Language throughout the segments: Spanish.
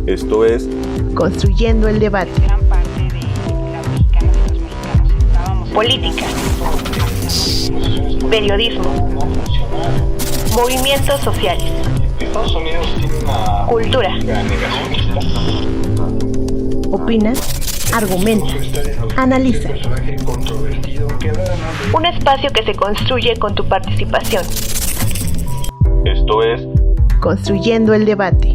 Esto es Construyendo el Debate. Gran parte de la mexicana, de los mexicanos estábamos. Política. Periodismo. Movimientos sociales. Estados Unidos tiene una cultura. Negacionista. Opina, argumenta, analiza. Un espacio que se construye con tu participación. Esto es Construyendo el Debate.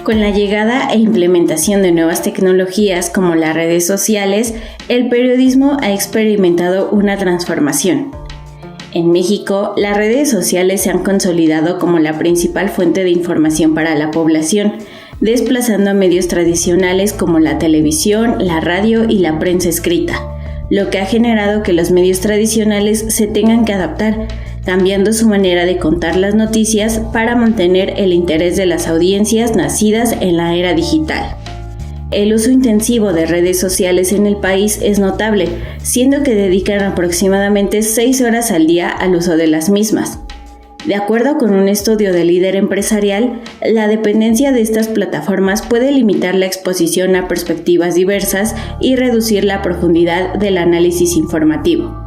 Con la llegada e implementación de nuevas tecnologías como las redes sociales, el periodismo ha experimentado una transformación. En México, las redes sociales se han consolidado como la principal fuente de información para la población, desplazando a medios tradicionales como la televisión, la radio y la prensa escrita, lo que ha generado que los medios tradicionales se tengan que adaptar, cambiando su manera de contar las noticias para mantener el interés de las audiencias nacidas en la era digital. El uso intensivo de redes sociales en el país es notable, siendo que dedican aproximadamente 6 horas al día al uso de las mismas. De acuerdo con un estudio de Líder Empresarial, la dependencia de estas plataformas puede limitar la exposición a perspectivas diversas y reducir la profundidad del análisis informativo.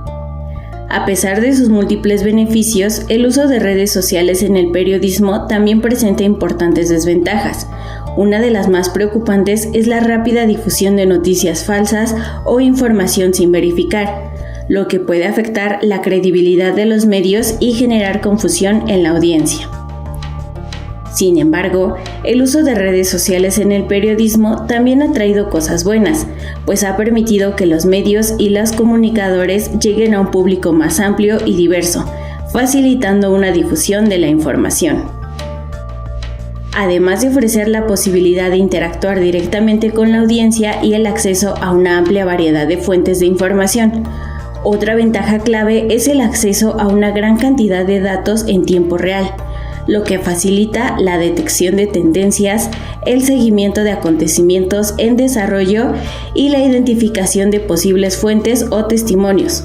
A pesar de sus múltiples beneficios, el uso de redes sociales en el periodismo también presenta importantes desventajas. Una de las más preocupantes es la rápida difusión de noticias falsas o información sin verificar, lo que puede afectar la credibilidad de los medios y generar confusión en la audiencia. Sin embargo, el uso de redes sociales en el periodismo también ha traído cosas buenas, pues ha permitido que los medios y los comunicadores lleguen a un público más amplio y diverso, facilitando una difusión de la información. Además de ofrecer la posibilidad de interactuar directamente con la audiencia y el acceso a una amplia variedad de fuentes de información, otra ventaja clave es el acceso a una gran cantidad de datos en tiempo real, lo que facilita la detección de tendencias, el seguimiento de acontecimientos en desarrollo y la identificación de posibles fuentes o testimonios,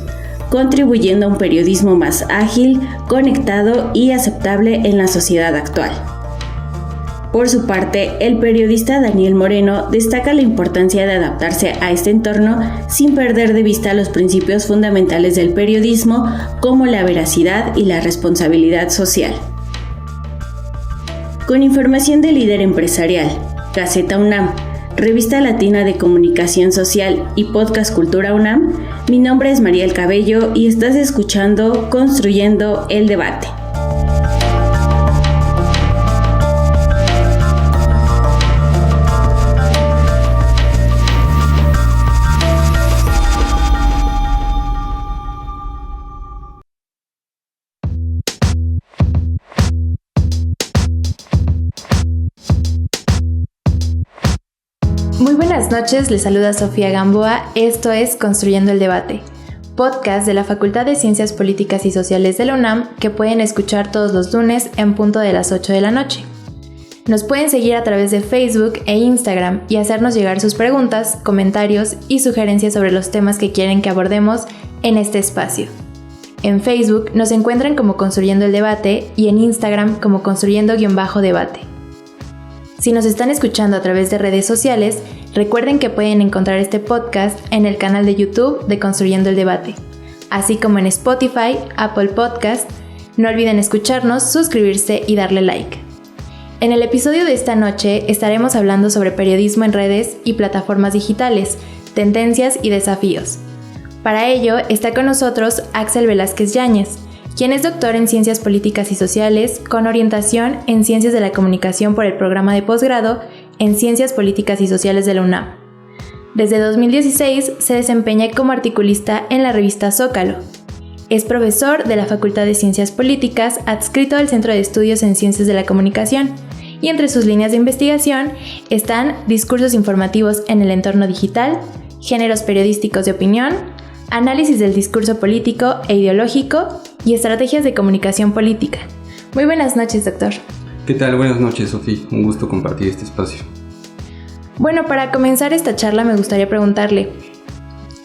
contribuyendo a un periodismo más ágil, conectado y aceptable en la sociedad actual. Por su parte, el periodista Daniel Moreno destaca la importancia de adaptarse a este entorno sin perder de vista los principios fundamentales del periodismo, como la veracidad y la responsabilidad social. Con información de Líder Empresarial, Gaceta UNAM, Revista Latina de Comunicación Social y Podcast Cultura UNAM, mi nombre es Mariel Cabello y estás escuchando Construyendo el Debate. Muy buenas noches, les saluda Sofía Gamboa, esto es Construyendo el Debate, podcast de la Facultad de Ciencias Políticas y Sociales de la UNAM que pueden escuchar todos los lunes en punto de las 8 de la noche. Nos pueden seguir a través de Facebook e Instagram y hacernos llegar sus preguntas, comentarios y sugerencias sobre los temas que quieren que abordemos en este espacio. En Facebook nos encuentran como Construyendo el Debate y en Instagram como Construyendo_Debate. Si nos están escuchando a través de redes sociales, recuerden que pueden encontrar este podcast en el canal de YouTube de Construyendo el Debate, así como en Spotify, Apple Podcast. No olviden escucharnos, suscribirse y darle like. En el episodio de esta noche estaremos hablando sobre periodismo en redes y plataformas digitales, tendencias y desafíos. Para ello está con nosotros Axel Velázquez Yáñez, quien es doctor en Ciencias Políticas y Sociales con orientación en Ciencias de la Comunicación por el programa de posgrado en Ciencias Políticas y Sociales de la UNAM. Desde 2016 se desempeña como articulista en la revista Zócalo. Es profesor de la Facultad de Ciencias Políticas, adscrito al Centro de Estudios en Ciencias de la Comunicación, y entre sus líneas de investigación están discursos informativos en el entorno digital, géneros periodísticos de opinión, análisis del discurso político e ideológico y estrategias de comunicación política. Muy buenas noches, doctor. ¿Qué tal? Buenas noches, Sofía. Un gusto compartir este espacio. Bueno, para comenzar esta charla me gustaría preguntarle,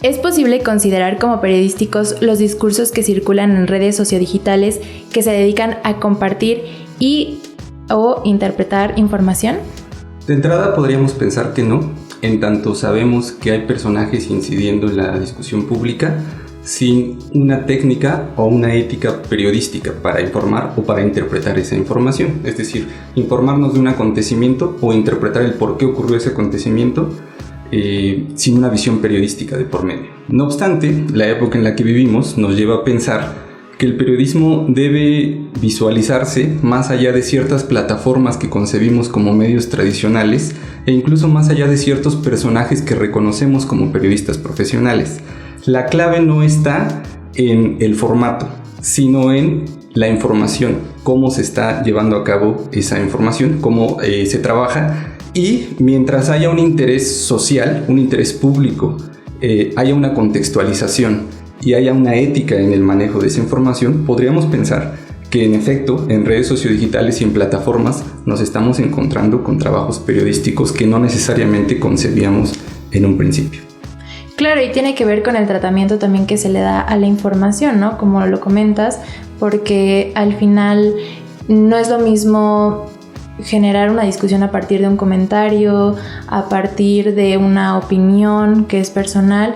¿es posible considerar como periodísticos los discursos que circulan en redes sociodigitales que se dedican a compartir o interpretar información? De entrada podríamos pensar que no, en tanto sabemos que hay personajes incidiendo en la discusión pública sin una técnica o una ética periodística para informar o para interpretar esa información. Es decir, informarnos de un acontecimiento o interpretar el por qué ocurrió ese acontecimiento sin una visión periodística de por medio. No obstante, la época en la que vivimos nos lleva a pensar que el periodismo debe visualizarse más allá de ciertas plataformas que concebimos como medios tradicionales e incluso más allá de ciertos personajes que reconocemos como periodistas profesionales. La clave no está en el formato, sino en la información, cómo se está llevando a cabo esa información, cómo se trabaja, y mientras haya un interés social, un interés público, haya una contextualización y haya una ética en el manejo de esa información, podríamos pensar que en efecto en redes sociodigitales y en plataformas nos estamos encontrando con trabajos periodísticos que no necesariamente concebíamos en un principio. Claro, y tiene que ver con el tratamiento también que se le da a la información, ¿no? Como lo comentas, porque al final no es lo mismo generar una discusión a partir de un comentario, a partir de una opinión que es personal,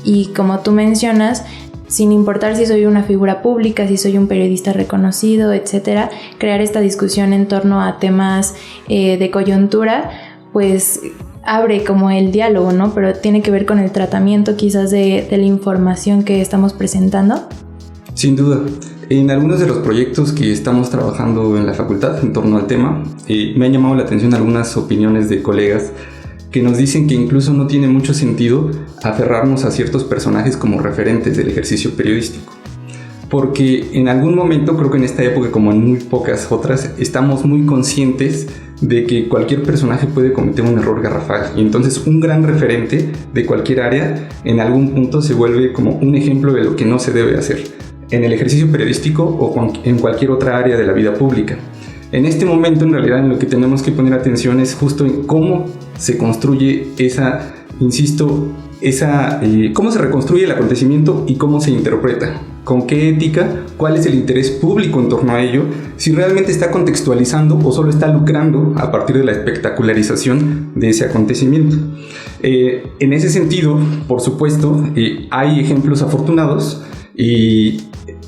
y como tú mencionas, sin importar si soy una figura pública, si soy un periodista reconocido, etcétera, crear esta discusión en torno a temas de coyuntura, pues abre como el diálogo, ¿no? Pero tiene que ver con el tratamiento quizás de la información que estamos presentando. Sin duda. En algunos de los proyectos que estamos trabajando en la facultad en torno al tema, me han llamado la atención algunas opiniones de colegas que nos dicen que incluso no tiene mucho sentido aferrarnos a ciertos personajes como referentes del ejercicio periodístico. Porque en algún momento, creo que en esta época como en muy pocas otras, estamos muy conscientes de que cualquier personaje puede cometer un error garrafal, y entonces un gran referente de cualquier área en algún punto se vuelve como un ejemplo de lo que no se debe hacer en el ejercicio periodístico o en cualquier otra área de la vida pública. En este momento, en realidad, en lo que tenemos que poner atención es justo en cómo se construye cómo se reconstruye el acontecimiento y cómo se interpreta, con qué ética, cuál es el interés público en torno a ello, si realmente está contextualizando o solo está lucrando a partir de la espectacularización de ese acontecimiento. En ese sentido, por supuesto, hay ejemplos afortunados,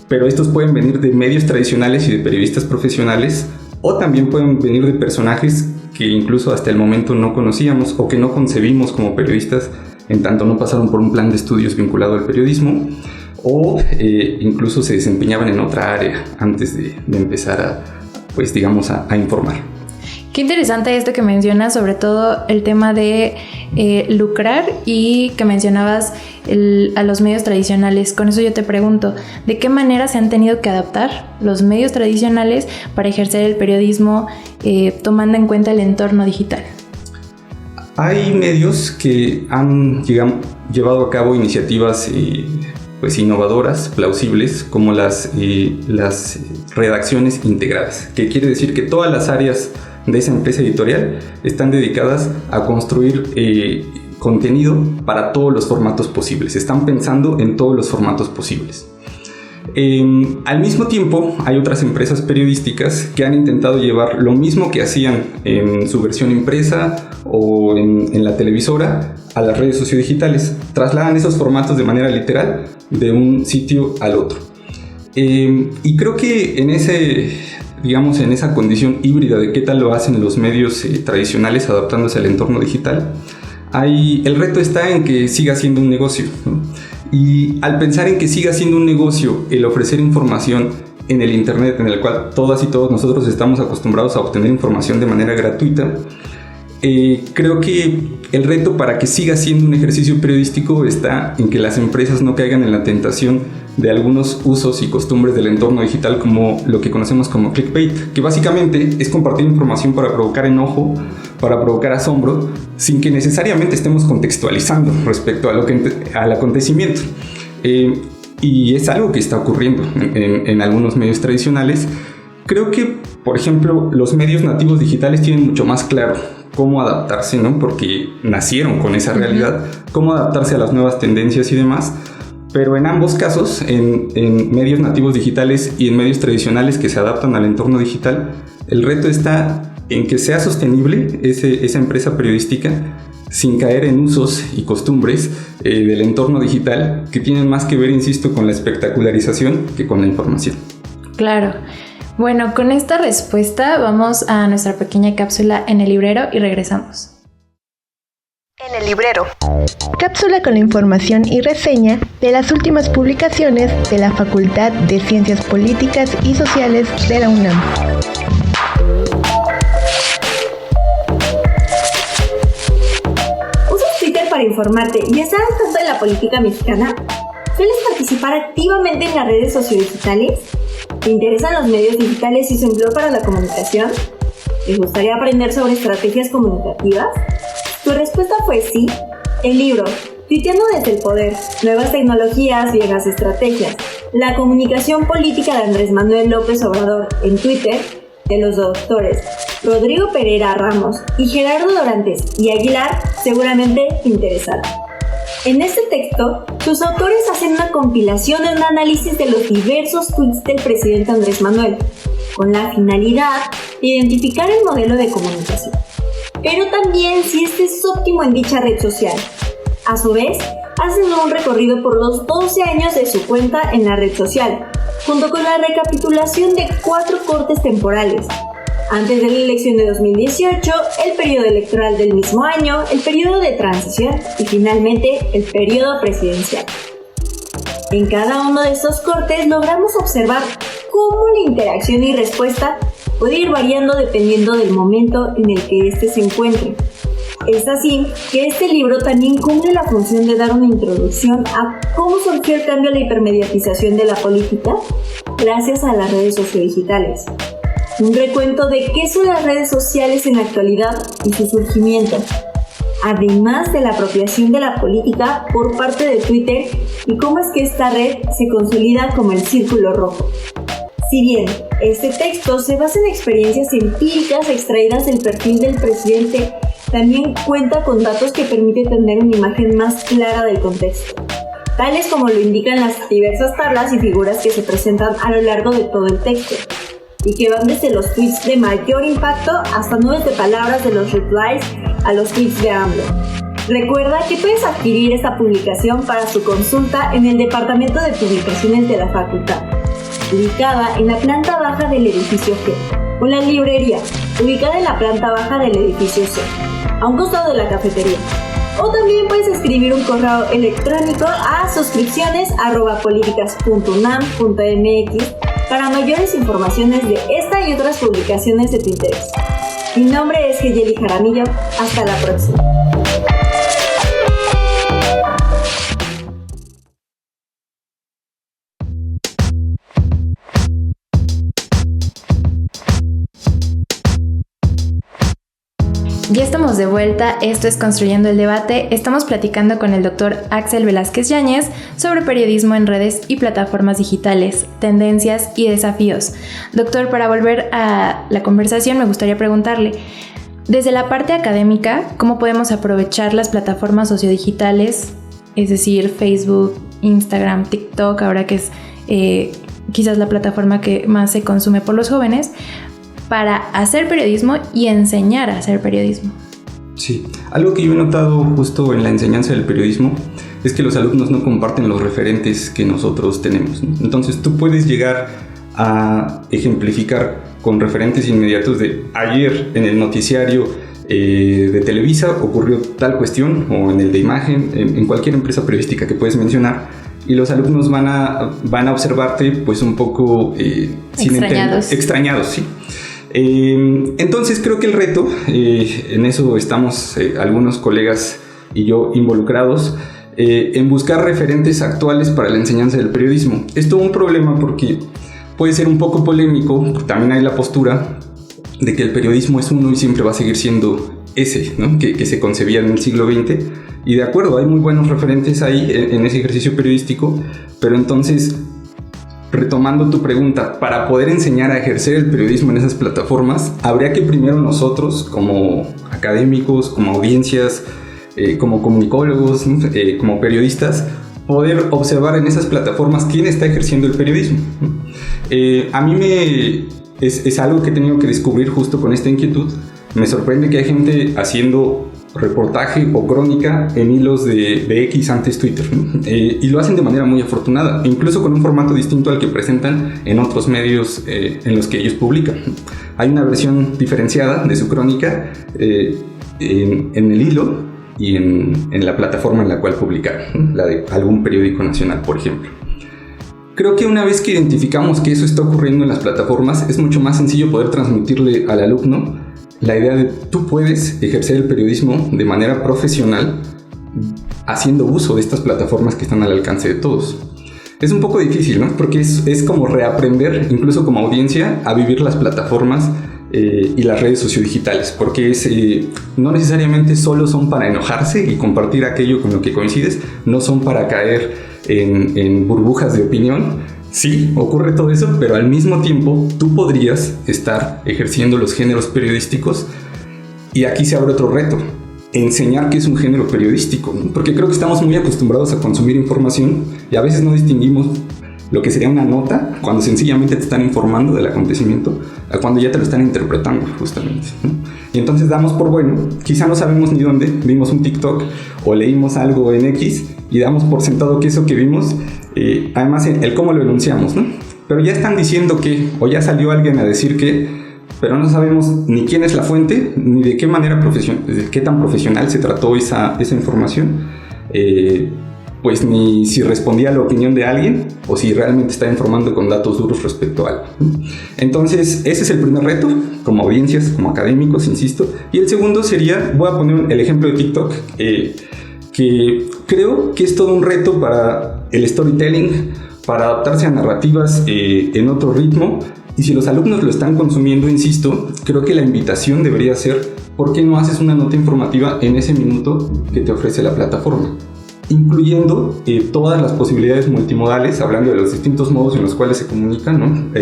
pero estos pueden venir de medios tradicionales y de periodistas profesionales, o también pueden venir de personajes que incluso hasta el momento no conocíamos o que no concebimos como periodistas, en tanto no pasaron por un plan de estudios vinculado al periodismo, o incluso se desempeñaban en otra área antes de empezar a informar. Qué interesante esto que mencionas, sobre todo el tema de lucrar, y que mencionabas a los medios tradicionales. Con eso yo te pregunto, ¿de qué manera se han tenido que adaptar los medios tradicionales para ejercer el periodismo tomando en cuenta el entorno digital? Hay medios que han llevado a cabo iniciativas innovadoras, plausibles, como las redacciones integradas, que quiere decir que todas las áreas de esa empresa editorial están dedicadas a construir contenido para todos los formatos posibles. Están pensando en todos los formatos posibles. Al mismo tiempo, hay otras empresas periodísticas que han intentado llevar lo mismo que hacían en su versión impresa o en la televisora a las redes sociodigitales. Trasladan esos formatos de manera literal de un sitio al otro. Y creo que en esa condición híbrida de qué tal lo hacen los medios tradicionales adaptándose al entorno digital, el reto está en que siga siendo un negocio, ¿no? Y al pensar en que siga siendo un negocio el ofrecer información en el internet, en el cual todas y todos nosotros estamos acostumbrados a obtener información de manera gratuita, creo que el reto para que siga siendo un ejercicio periodístico está en que las empresas no caigan en la tentación de algunos usos y costumbres del entorno digital, como lo que conocemos como clickbait, que básicamente es compartir información para provocar enojo, para provocar asombro, sin que necesariamente estemos contextualizando respecto al acontecimiento. Y es algo que está ocurriendo en algunos medios tradicionales. Creo que, por ejemplo, los medios nativos digitales tienen mucho más claro cómo adaptarse, ¿no? Porque nacieron con esa realidad, cómo adaptarse a las nuevas tendencias y demás. Pero en ambos casos, en medios nativos digitales y en medios tradicionales que se adaptan al entorno digital, el reto está en que sea sostenible esa empresa periodística sin caer en usos y costumbres del entorno digital que tienen más que ver, insisto, con la espectacularización que con la información. Claro. Bueno, con esta respuesta vamos a nuestra pequeña cápsula en el librero y regresamos. En el librero. Cápsula con la información y reseña de las últimas publicaciones de la Facultad de Ciencias Políticas y Sociales de la UNAM. ¿Usas Twitter para informarte y estar al tanto de la política mexicana? ¿Sueles participar activamente en las redes sociodigitales? ¿Te interesan los medios digitales y su empleo para la comunicación? ¿Te gustaría aprender sobre estrategias comunicativas? Tu respuesta fue sí. El libro Tuiteando desde el Poder, Nuevas Tecnologías, Viejas Estrategias, la comunicación política de Andrés Manuel López Obrador en Twitter, de los doctores Rodrigo Pereira Ramos y Gerardo Dorantes y Aguilar, seguramente te interesará. En este texto, sus autores hacen una compilación de un análisis de los diversos tweets del presidente Andrés Manuel, con la finalidad de identificar el modelo de comunicación, pero también si este es óptimo en dicha red social. A su vez, hacen un recorrido por los 12 años de su cuenta en la red social, junto con la recapitulación de 4 cortes temporales: antes de la elección de 2018, el periodo electoral del mismo año, el periodo de transición y finalmente el periodo presidencial. En cada uno de estos cortes logramos observar cómo la interacción y respuesta puede ir variando dependiendo del momento en el que éste se encuentre. Es así que este libro también cumple la función de dar una introducción a cómo surgió el cambio a la hipermediatización de la política gracias a las redes sociodigitales. Un recuento de qué son las redes sociales en la actualidad y su surgimiento, además de la apropiación de la política por parte de Twitter y cómo es que esta red se consolida como el círculo rojo. Si bien este texto se basa en experiencias empíricas extraídas del perfil del presidente, también cuenta con datos que permiten tener una imagen más clara del contexto, tales como lo indican las diversas tablas y figuras que se presentan a lo largo de todo el texto, y que van desde los tweets de mayor impacto hasta nubes de palabras de los replies a los tweets de AMLO. Recuerda que puedes adquirir esta publicación para su consulta en el Departamento de Publicaciones de la Facultad, ubicada en la planta baja del edificio G, o la librería, ubicada en la planta baja del edificio C, a un costado de la cafetería. O también puedes escribir un correo electrónico a suscripciones@políticas.unam.mx para mayores informaciones de esta y otras publicaciones de tu interés. Mi nombre es Heyeli Jaramillo. Hasta la próxima. Ya estamos de vuelta, esto es Construyendo el Debate. Estamos platicando con el doctor Axel Velázquez Yáñez sobre periodismo en redes y plataformas digitales, tendencias y desafíos. Doctor, para volver a la conversación me gustaría preguntarle, desde la parte académica, ¿cómo podemos aprovechar las plataformas sociodigitales, es decir, Facebook, Instagram, TikTok, ahora que es quizás la plataforma que más se consume por los jóvenes, para hacer periodismo y enseñar a hacer periodismo? Sí, algo que yo he notado justo en la enseñanza del periodismo es que los alumnos no comparten los referentes que nosotros tenemos, ¿no? Entonces tú puedes llegar a ejemplificar con referentes inmediatos de ayer en el noticiario de Televisa ocurrió tal cuestión, o en el de Imagen, en cualquier empresa periodística que puedes mencionar, y los alumnos van a observarte pues un poco extrañados, sí. Entonces creo que el reto, en eso estamos algunos colegas y yo involucrados, en buscar referentes actuales para la enseñanza del periodismo. Es todo un problema porque puede ser un poco polémico, porque también hay la postura de que el periodismo es uno y siempre va a seguir siendo ese, ¿no? que se concebía en el siglo XX, y de acuerdo, hay muy buenos referentes ahí en ese ejercicio periodístico, pero entonces retomando tu pregunta, para poder enseñar a ejercer el periodismo en esas plataformas, habría que primero nosotros, como académicos, como audiencias, como comunicólogos, como periodistas, poder observar en esas plataformas quién está ejerciendo el periodismo. A mí es algo que he tenido que descubrir justo con esta inquietud. Me sorprende que hay gente haciendo reportaje o crónica en hilos de X antes Twitter, ¿no? Y lo hacen de manera muy afortunada, incluso con un formato distinto al que presentan en otros medios en los que ellos publican. Hay una versión diferenciada de su crónica en el hilo y en la plataforma en la cual publicaron, ¿no? La de algún periódico nacional, por ejemplo. Creo que una vez que identificamos que eso está ocurriendo en las plataformas, es mucho más sencillo poder transmitirle al alumno la idea de tú puedes ejercer el periodismo de manera profesional haciendo uso de estas plataformas que están al alcance de todos. Es un poco difícil, ¿no? Porque es como reaprender, incluso como audiencia, a vivir las plataformas y las redes sociodigitales, porque no necesariamente solo son para enojarse y compartir aquello con lo que coincides, no son para caer en burbujas de opinión. Sí, ocurre todo eso, pero al mismo tiempo tú podrías estar ejerciendo los géneros periodísticos, y aquí se abre otro reto: enseñar qué es un género periodístico, ¿no? Porque creo que estamos muy acostumbrados a consumir información y a veces no distinguimos lo que sería una nota cuando sencillamente te están informando del acontecimiento a cuando ya te lo están interpretando, justamente, ¿no? Y entonces damos por bueno, quizá no sabemos ni dónde, vimos un TikTok o leímos algo en X y damos por sentado que eso que vimos, además el cómo lo enunciamos, ¿no? Pero ya están diciendo que, o ya salió alguien a decir que, pero no sabemos ni quién es la fuente, ni de qué manera de qué tan profesional se trató esa información, pues ni si respondía a la opinión de alguien o si realmente está informando con datos duros respecto a algo. Entonces ese es el primer reto, como audiencias, como académicos, insisto. Y el segundo sería, voy a poner el ejemplo de TikTok, que creo que es todo un reto para el storytelling, para adaptarse a narrativas en otro ritmo. Y si los alumnos lo están consumiendo, insisto, creo que la invitación debería ser: ¿por qué no haces una nota informativa en ese minuto que te ofrece la plataforma? Incluyendo todas las posibilidades multimodales, hablando de los distintos modos en los cuales se comunican, ¿no?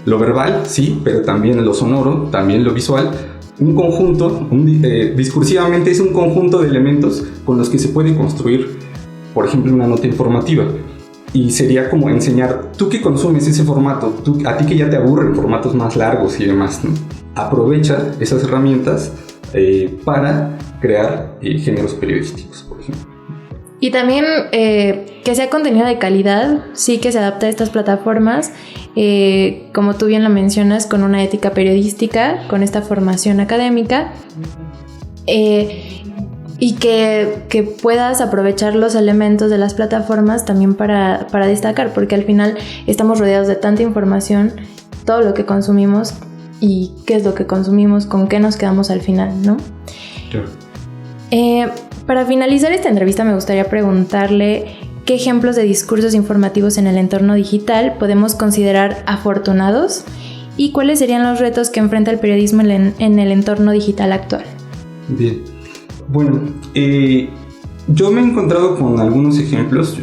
Lo verbal, sí, pero también lo sonoro, también lo visual. Un conjunto, discursivamente es un conjunto de elementos con los que se puede construir, por ejemplo, una nota informativa. Y sería como enseñar, tú que consumes ese formato, a ti que ya te aburren formatos más largos y demás, ¿no? Aprovecha esas herramientas para crear géneros periodísticos, por ejemplo. Y también que sea contenido de calidad, sí, que se adapte a estas plataformas, como tú bien lo mencionas, con una ética periodística, con esta formación académica, y que puedas aprovechar los elementos de las plataformas también para destacar, porque al final estamos rodeados de tanta información, todo lo que consumimos y qué es lo que consumimos, con qué nos quedamos al final, ¿no? Claro. Para finalizar esta entrevista me gustaría preguntarle qué ejemplos de discursos informativos en el entorno digital podemos considerar afortunados y cuáles serían los retos que enfrenta el periodismo en el entorno digital actual. Bien, bueno, yo me he encontrado con algunos ejemplos.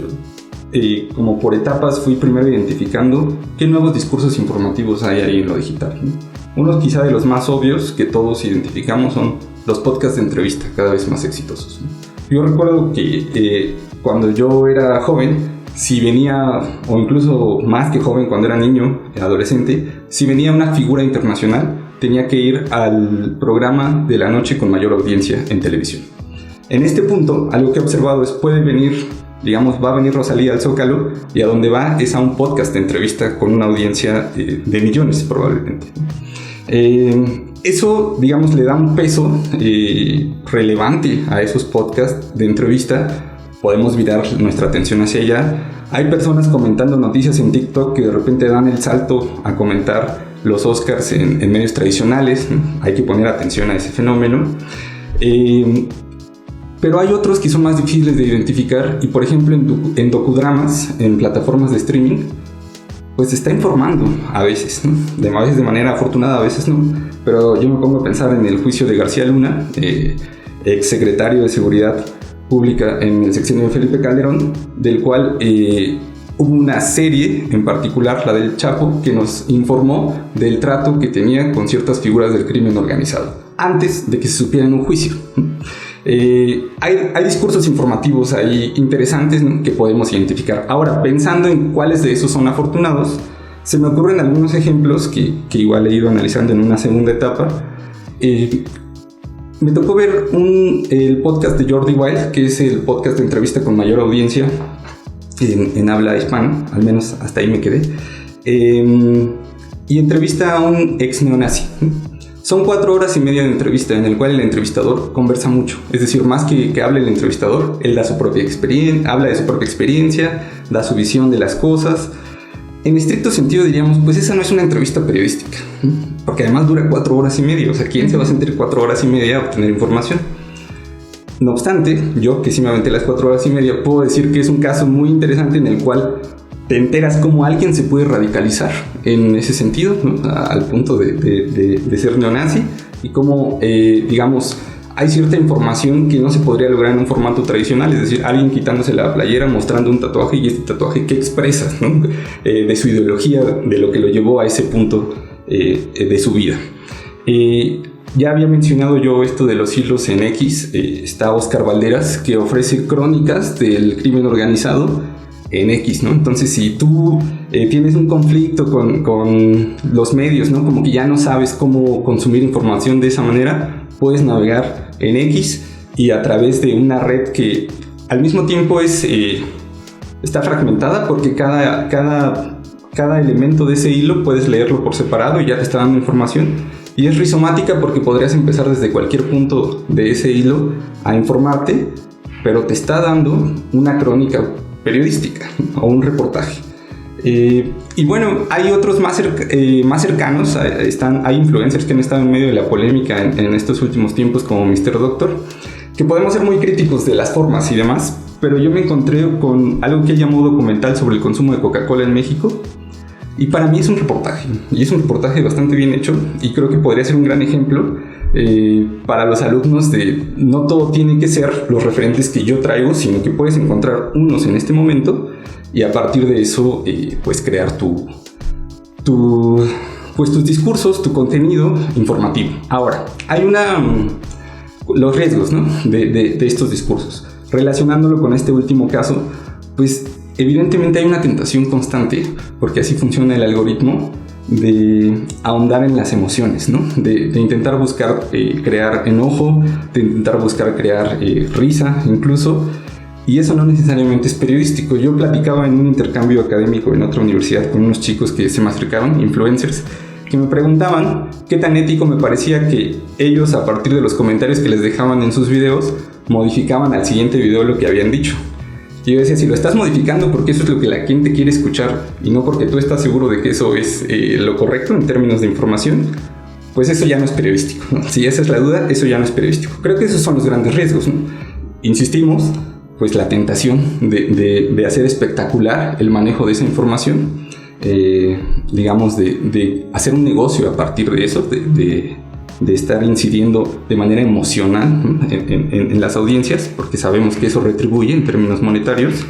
Como por etapas fui primero identificando qué nuevos discursos informativos hay ahí en lo digital, ¿no? Unos quizá de los más obvios que todos identificamos son los podcasts de entrevista, cada vez más exitosos, ¿no? Yo recuerdo que cuando yo era joven, si venía, o incluso más que joven, cuando era niño, adolescente, si venía una figura internacional, tenía que ir al programa de la noche con mayor audiencia en televisión. En este punto, algo que he observado es, puede venir, digamos, va a venir Rosalía al Zócalo y a donde va es a un podcast de entrevista con una audiencia de millones probablemente. Eso, digamos, le da un peso relevante a esos podcasts de entrevista. Podemos virar nuestra atención hacia allá. Hay personas comentando noticias en TikTok que de repente dan el salto a comentar los Oscars en medios tradicionales. Hay que poner atención a ese fenómeno. Pero hay otros que son más difíciles de identificar y, por ejemplo, en docudramas, en plataformas de streaming, pues se está informando a veces, ¿no? A veces de manera afortunada, a veces no. Pero yo me pongo a pensar en el juicio de García Luna, ex secretario de Seguridad Pública en el sexenio de Felipe Calderón, del cual hubo una serie en particular, la del Chapo, que nos informó del trato que tenía con ciertas figuras del crimen organizado, antes de que se supiera en un juicio. Hay discursos informativos ahí interesantes, ¿no?, que podemos identificar. Ahora, pensando en cuáles de esos son afortunados, se me ocurren algunos ejemplos que igual he ido analizando en una segunda etapa. Me tocó ver el podcast de Jordi Wild, que es el podcast de entrevista con mayor audiencia en habla hispana, al menos hasta ahí me quedé, y entrevista a un ex neonazi. Son 4 horas y media de entrevista en el cual el entrevistador conversa mucho, es decir, más que hable el entrevistador, él da su propia experiencia, habla de su propia experiencia, da su visión de las cosas. En estricto sentido diríamos, pues esa no es una entrevista periodística, porque además dura 4 horas y media, o sea, ¿quién se va a sentir 4 horas y media a obtener información? No obstante, yo que sí me aventé las 4 horas y media, puedo decir que es un caso muy interesante en el cual te enteras cómo alguien se puede radicalizar en ese sentido, ¿no?, al punto de ser neonazi, y cómo, digamos, hay cierta información que no se podría lograr en un formato tradicional, es decir, alguien quitándose la playera, mostrando un tatuaje, y este tatuaje ¿qué expresa?, ¿no?, de su ideología, de lo que lo llevó a ese punto de su vida. Ya había mencionado yo esto de los hilos en X. Está Oscar Valderas, que ofrece crónicas del crimen organizado en X, ¿no? Entonces, si tú tienes un conflicto con los medios, ¿no?, como que ya no sabes cómo consumir información de esa manera, puedes navegar en X, y a través de una red que al mismo tiempo está fragmentada, porque cada elemento de ese hilo puedes leerlo por separado y ya te está dando información. Y es rizomática porque podrías empezar desde cualquier punto de ese hilo a informarte, pero te está dando una crónica periodística o un reportaje. Y bueno, hay otros más cercanos. Hay influencers que han estado en medio de la polémica en estos últimos tiempos, como Mr. Doctor, que podemos ser muy críticos de las formas y demás, pero yo me encontré con algo que él llamó documental sobre el consumo de Coca-Cola en México. Y para mí es un reportaje, y es un reportaje bastante bien hecho, y creo que podría ser un gran ejemplo para los alumnos de no todo tiene que ser los referentes que yo traigo, sino que puedes encontrar unos en este momento, y a partir de eso pues crear tus discursos, tu contenido informativo. Ahora, hay los riesgos, ¿no?, de estos discursos. Relacionándolo con este último caso, pues evidentemente hay una tentación constante, porque así funciona el algoritmo, de ahondar en las emociones, ¿no?, de intentar buscar crear enojo, de intentar buscar crear risa incluso, y eso no necesariamente es periodístico. Yo platicaba en un intercambio académico en otra universidad con unos chicos que se me acercaron, influencers, que me preguntaban qué tan ético me parecía que ellos, a partir de los comentarios que les dejaban en sus videos, modificaban al siguiente video lo que habían dicho. Y yo decía, si lo estás modificando porque eso es lo que la gente quiere escuchar y no porque tú estás seguro de que eso es lo correcto en términos de información, pues eso ya no es periodístico, ¿no? Si esa es la duda, eso ya no es periodístico. Creo que esos son los grandes riesgos, ¿no? Insistimos, pues la tentación de hacer espectacular el manejo de esa información, digamos, de hacer un negocio a partir de eso, de estar incidiendo de manera emocional, ¿no?, en las audiencias, porque sabemos que eso retribuye en términos monetarios,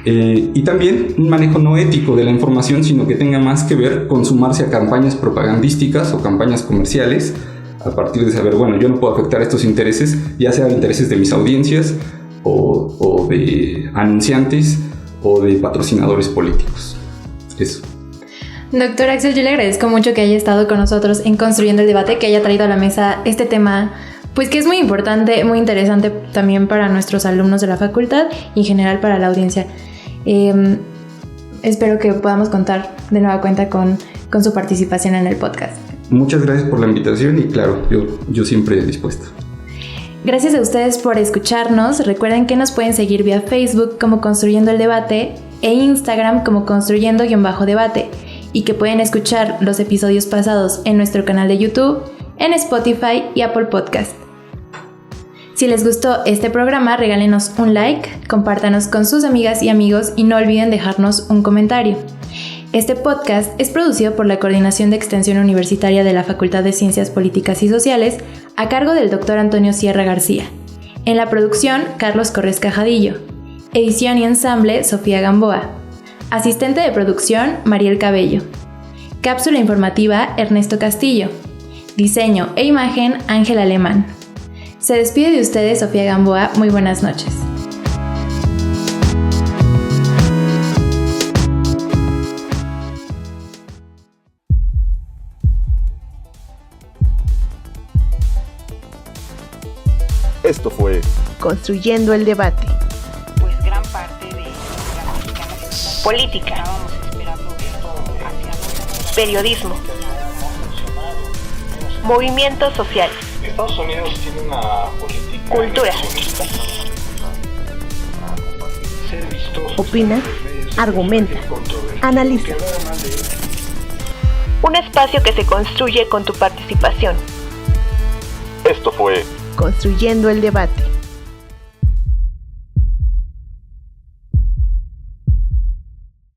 y también un manejo no ético de la información, sino que tenga más que ver con sumarse a campañas propagandísticas o campañas comerciales, a partir de saber, bueno, yo no puedo afectar estos intereses, ya sea intereses de mis audiencias o de anunciantes o de patrocinadores políticos. Eso. Doctor Axel, yo le agradezco mucho que haya estado con nosotros en Construyendo el Debate, que haya traído a la mesa este tema, pues que es muy importante, muy interesante también para nuestros alumnos de la facultad y en general para la audiencia. Espero que podamos contar de nueva cuenta con su participación en el podcast. Muchas gracias por la invitación y claro, yo siempre dispuesto. Gracias a ustedes por escucharnos. Recuerden que nos pueden seguir vía Facebook como Construyendo el Debate e Instagram como Construyendo-Debate, y que pueden escuchar los episodios pasados en nuestro canal de YouTube, en Spotify y Apple Podcast. Si les gustó este programa, regálenos un like, compártanos con sus amigas y amigos y no olviden dejarnos un comentario. Este podcast es producido por la Coordinación de Extensión Universitaria de la Facultad de Ciencias Políticas y Sociales, a cargo del Dr. Antonio Sierra García. En la producción, Carlos Corrés Cajadillo. Edición y ensamble, Sofía Gamboa. Asistente de producción, Mariel Cabello. Cápsula informativa, Ernesto Castillo. Diseño e imagen, Ángel Alemán. Se despide de ustedes Sofía Gamboa. Muy buenas noches. Esto fue Construyendo el debate. Pues gran parte de la mexicana Política. estábamos esperando esto hacia Periodismo. Movimientos sociales. Estados Unidos tiene una política Cultura. negacionista. Ser vistoso. Opina, argumenta, analiza. Un espacio que se construye con tu participación. Esto fue Construyendo el debate.